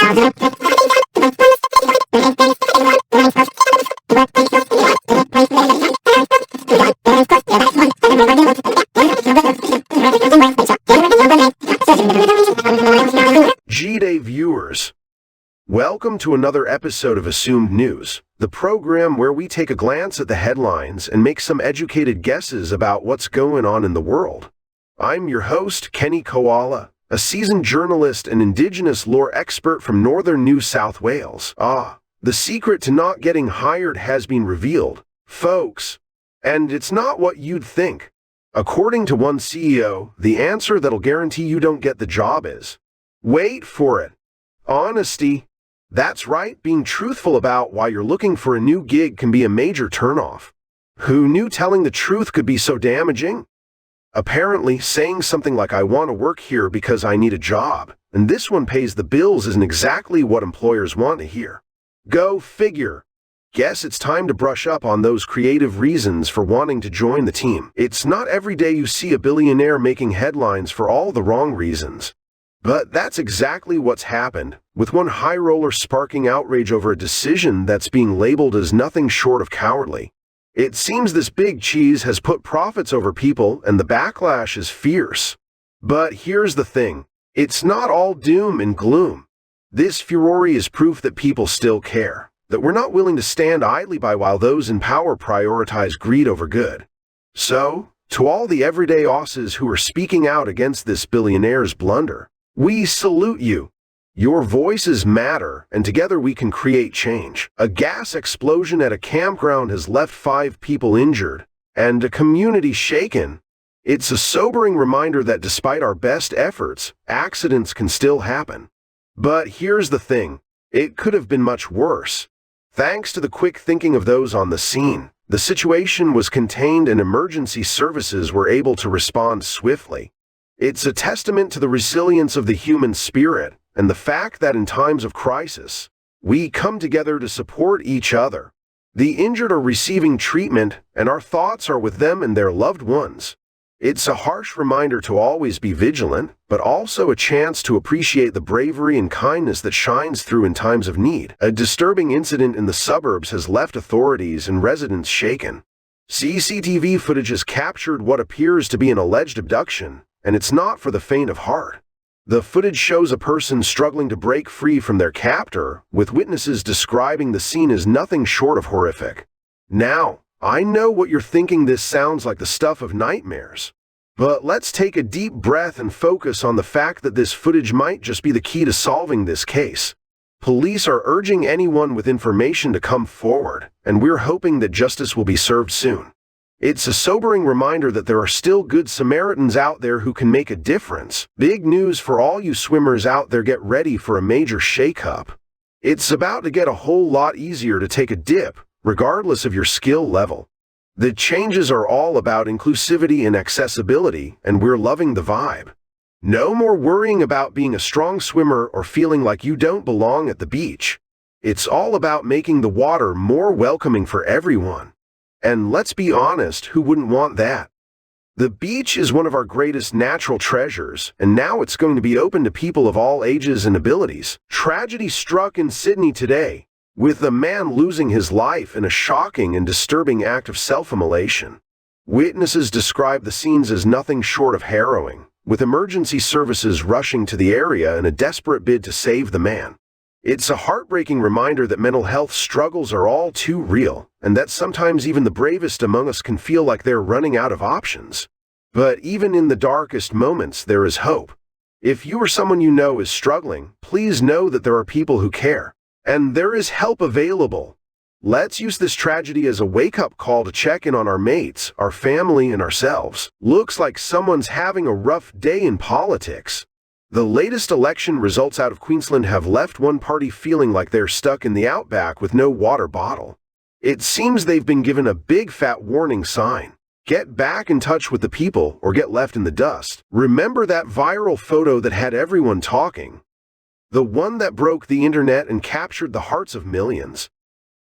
G-Day viewers, welcome to another episode of Assumed News, the program where we take a glance at the headlines and make some educated guesses about what's going on in the world. I'm your host, Koala, a seasoned journalist and indigenous lore expert from northern New South Wales. The secret to not getting hired has been revealed, folks. And it's not what you'd think. According to one CEO, the answer that'll guarantee you don't get the job is, wait for it, honesty. That's right, being truthful about why you're looking for a new gig can be a major turnoff. Who knew telling the truth could be so damaging? Apparently, saying something like I want to work here because I need a job, and this one pays the bills isn't exactly what employers want to hear. Go figure. Guess it's time to brush up on those creative reasons for wanting to join the team. It's not every day you see a billionaire making headlines for all the wrong reasons. But that's exactly what's happened, with one high roller sparking outrage over a decision that's being labeled as nothing short of cowardly. It seems this big cheese has put profits over people, and the backlash is fierce. But here's the thing. It's not all doom and gloom. This furore is proof that people still care, that we're not willing to stand idly by while those in power prioritize greed over good. So, to all the everyday Ausses who are speaking out against this billionaire's blunder, we salute you. Your voices matter, and together we can create change. A gas explosion at a campground has left 5 people injured, and a community shaken. It's a sobering reminder that despite our best efforts, accidents can still happen. But here's the thing, it could have been much worse. Thanks to the quick thinking of those on the scene, the situation was contained and emergency services were able to respond swiftly. It's a testament to the resilience of the human spirit and the fact that in times of crisis, we come together to support each other. The injured are receiving treatment, and our thoughts are with them and their loved ones. It's a harsh reminder to always be vigilant, but also a chance to appreciate the bravery and kindness that shines through in times of need. A disturbing incident in the suburbs has left authorities and residents shaken. CCTV footage has captured what appears to be an alleged abduction, and it's not for the faint of heart. The footage shows a person struggling to break free from their captor, with witnesses describing the scene as nothing short of horrific. Now, I know what you're thinking, this sounds like the stuff of nightmares. But let's take a deep breath and focus on the fact that this footage might just be the key to solving this case. Police are urging anyone with information to come forward, and we're hoping that justice will be served soon. It's a sobering reminder that there are still good Samaritans out there who can make a difference. Big news for all you swimmers out there, get ready for a major shake-up. It's about to get a whole lot easier to take a dip, regardless of your skill level. The changes are all about inclusivity and accessibility, and we're loving the vibe. No more worrying about being a strong swimmer or feeling like you don't belong at the beach. It's all about making the water more welcoming for everyone. And let's be honest, who wouldn't want that? The beach is one of our greatest natural treasures, and now it's going to be open to people of all ages and abilities. Tragedy struck in Sydney today, with a man losing his life in a shocking and disturbing act of self-immolation. Witnesses describe the scenes as nothing short of harrowing, with emergency services rushing to the area in a desperate bid to save the man. It's a heartbreaking reminder that mental health struggles are all too real, and that sometimes even the bravest among us can feel like they're running out of options. But even in the darkest moments, there is hope. If you or someone you know is struggling, please know that there are people who care, and there is help available. Let's use this tragedy as a wake-up call to check in on our mates, our family, and ourselves. Looks like someone's having a rough day in politics. The latest election results out of Queensland have left one party feeling like they're stuck in the outback with no water bottle. It seems they've been given a big fat warning sign. Get back in touch with the people or get left in the dust. Remember that viral photo that had everyone talking? The one that broke the internet and captured the hearts of millions?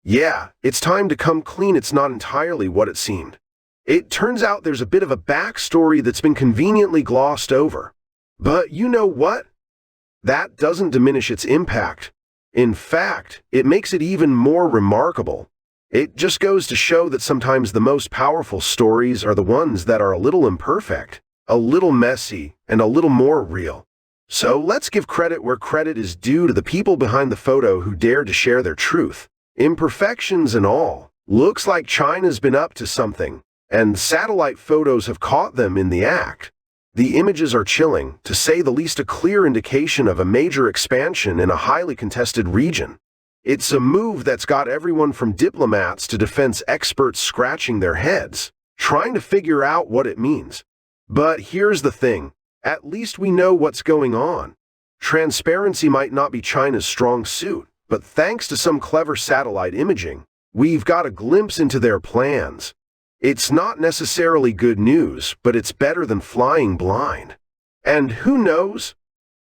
Yeah, it's time to come clean. It's not entirely what it seemed. It turns out there's a bit of a backstory that's been conveniently glossed over. But you know what? That doesn't diminish its impact. In fact, it makes it even more remarkable. It just goes to show that sometimes the most powerful stories are the ones that are a little imperfect, a little messy, and a little more real. So let's give credit where credit is due to the people behind the photo who dared to share their truth. Imperfections and all. Looks like China's been up to something, and satellite photos have caught them in the act. The images are chilling, to say the least, a clear indication of a major expansion in a highly contested region. It's a move that's got everyone from diplomats to defense experts scratching their heads, trying to figure out what it means. But here's the thing, at least we know what's going on. Transparency might not be China's strong suit, but thanks to some clever satellite imaging, we've got a glimpse into their plans. It's not necessarily good news, but it's better than flying blind. And who knows?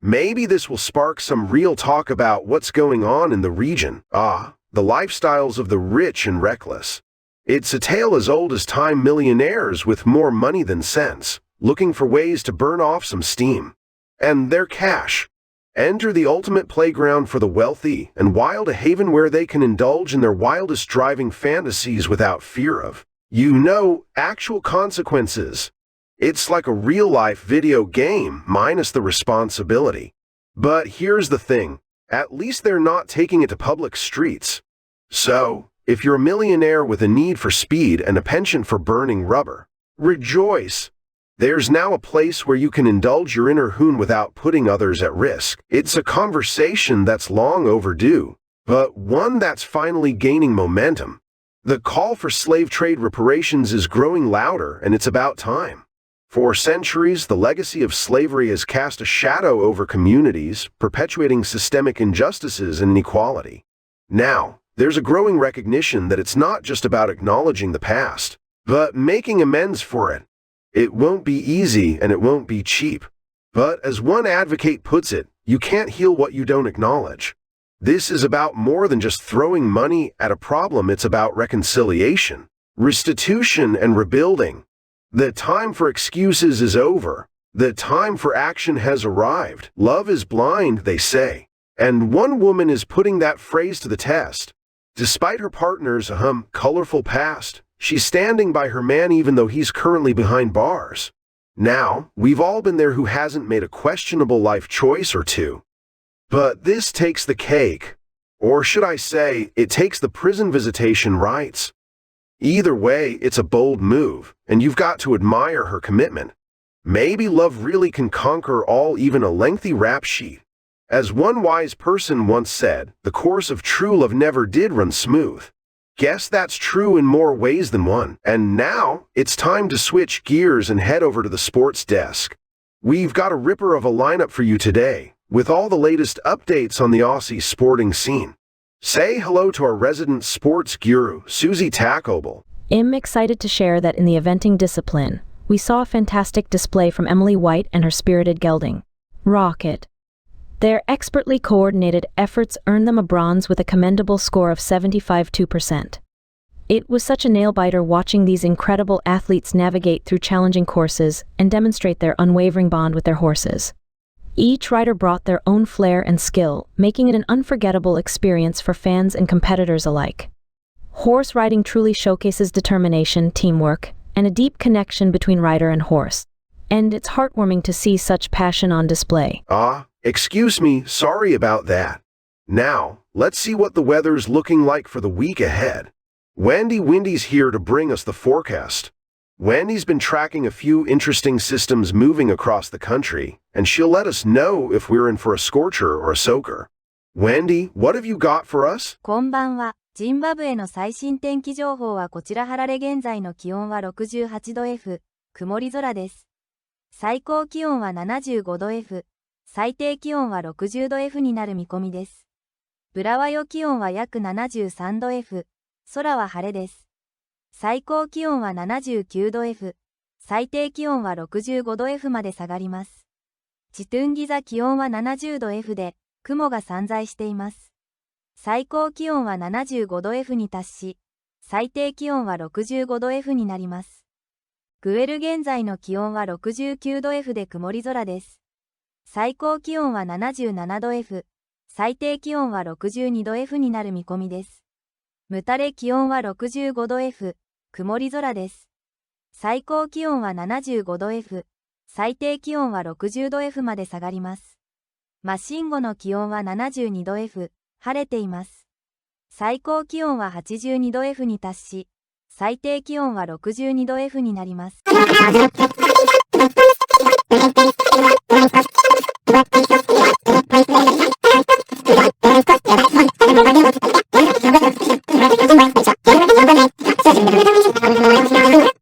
Maybe this will spark some real talk about what's going on in the region. The lifestyles of the rich and reckless. It's a tale as old as time, millionaires with more money than sense, looking for ways to burn off some steam. And their cash. Enter the ultimate playground for the wealthy and wild, a haven where they can indulge in their wildest driving fantasies without fear of, actual consequences. It's like a real-life video game, minus the responsibility. But here's the thing, at least they're not taking it to public streets. So, if you're a millionaire with a need for speed and a penchant for burning rubber, rejoice! There's now a place where you can indulge your inner hoon without putting others at risk. It's a conversation that's long overdue, but one that's finally gaining momentum. The call for slave trade reparations is growing louder, and it's about time. For centuries, the legacy of slavery has cast a shadow over communities, perpetuating systemic injustices and inequality. Now, there's a growing recognition that it's not just about acknowledging the past, but making amends for it. It won't be easy and it won't be cheap. But as one advocate puts it, you can't heal what you don't acknowledge. This is about more than just throwing money at a problem, it's about reconciliation, restitution, and rebuilding. The time for excuses is over. The time for action has arrived. Love is blind, they say. And one woman is putting that phrase to the test. Despite her partner's colorful past, she's standing by her man even though he's currently behind bars. Now, we've all been there who hasn't made a questionable life choice or two. But this takes the cake. Or should I say, it takes the prison visitation rights. Either way, it's a bold move, and you've got to admire her commitment. Maybe love really can conquer all, even a lengthy rap sheet. As one wise person once said, the course of true love never did run smooth. Guess that's true in more ways than one. And now, it's time to switch gears and head over to the sports desk. We've got a ripper of a lineup for you today, with all the latest updates on the Aussie sporting scene. Say hello to our resident sports guru, Suzie Tacobell. I'm excited to share that in the eventing discipline, we saw a fantastic display from Emily White and her spirited gelding, Rocket. Their expertly coordinated efforts earned them a bronze with a commendable score of 75.2%. It was such a nail-biter watching these incredible athletes navigate through challenging courses and demonstrate their unwavering bond with their horses. Each rider brought their own flair and skill, making it an unforgettable experience for fans and competitors alike. Horse riding truly showcases determination, teamwork, and a deep connection between rider and horse. And it's heartwarming to see such passion on display. Excuse me, sorry about that. Now, let's see what the weather's looking like for the week ahead. Wendy's here to bring us the forecast. Wendy's been tracking a few interesting systems moving across the country, and she'll let us know if we're in for a scorcher or a soaker. Wendy, what have you got for us? こんばんは。ジンバブエの最新天気情報はこちら。ハラレ現在の気温は68度 F、曇り空です。最高気温は75度 F、最低気温は60度 F になる見込みです。ブラワヨ気温は約73度 F、空は晴れです。最高気温は79度 F、最低気温は65度 F まで下がります。チトゥンギザ気温は70度 F で、雲が散在しています。最高気温は75度 F に達し、最低気温は65度 F になります。グエル現在の気温は69度 F で曇り空です。最高気温は77度 F、最低気温は62度 F になる見込みです。ムタレ気温は65度 F、曇り空です。最高気温は75度 F、最低気温は60度 F まで下がります。マシンゴの気温は72度 F、晴れています。最高気温は82度 F に達し、最低気温は62度 F になります。